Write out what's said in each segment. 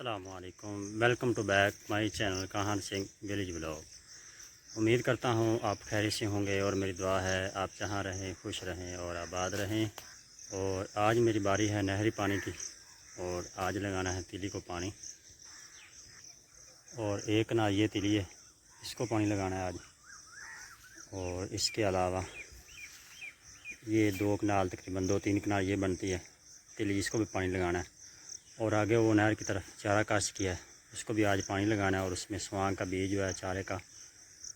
अस्सलामुअलैकुम, welcome to back my channel Kahan Singh village blog. उम्मीद करता हूँ आप खैरियत से होंगे और मेरी दुआ है आप जहाँ रहें खुश रहें और आबाद रहें। और आज मेरी बारी है नहरी पानी की और आज लगाना है तिली को पानी। और एक कनाल ये तिली है, इसको पानी लगाना है आज। और इसके अलावा ये 2 कनाल तकरीबन 2-3 कनाल ये बनती है तिली, इसको भी पानी लगाना है। और आगे वो नहर की तरफ चारा काश किया है, उसको भी आज पानी लगाना है। और उसमें स्वांग का बीज जो है चारे का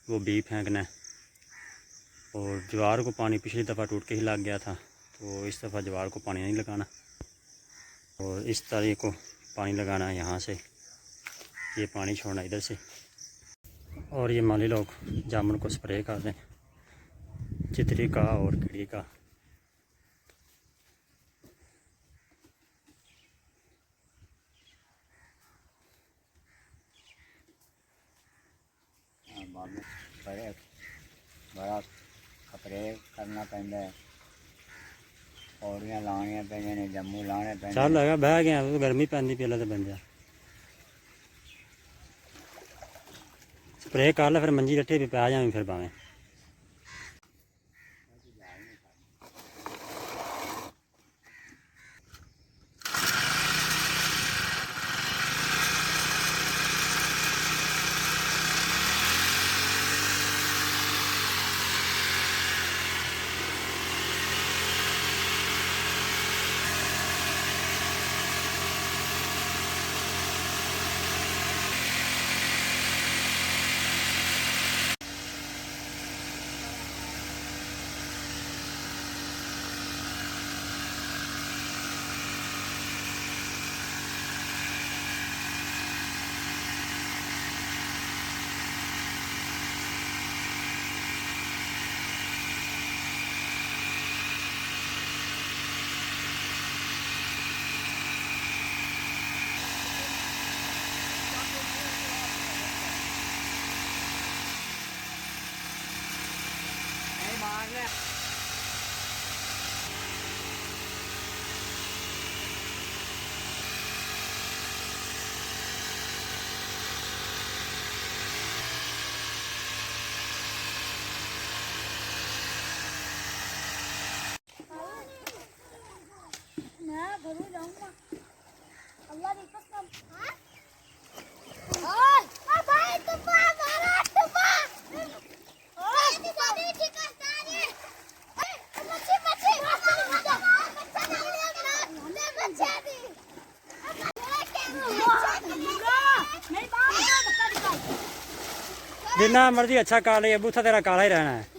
वो भी फेंकना है। और ज्वार को पानी पिछली दफ़ा टूट के ही लग गया था, तो इस दफ़ा ज्वार को पानी नहीं लगाना। और इस तरह को पानी लगाना है यहाँ से, ये पानी छोड़ना इधर से। और ये माली लोग जामुन को स्प्रे कर दें, चितरी का और कीड़ी का। बड़ा खतरे करना पैंदा है, पौड़ियां लानियां पैंदियां ने, जम्मू लाने पैंदे। चल लगा बह गया तो गर्मी पैंदी पहले तो बन जा स्प्रे कर ले, फिर मंजी रट्ठे पे पै जाएं फिर भावें। जितना मर्जी अच्छा काले, बूथा तेरा काला ही रहना है।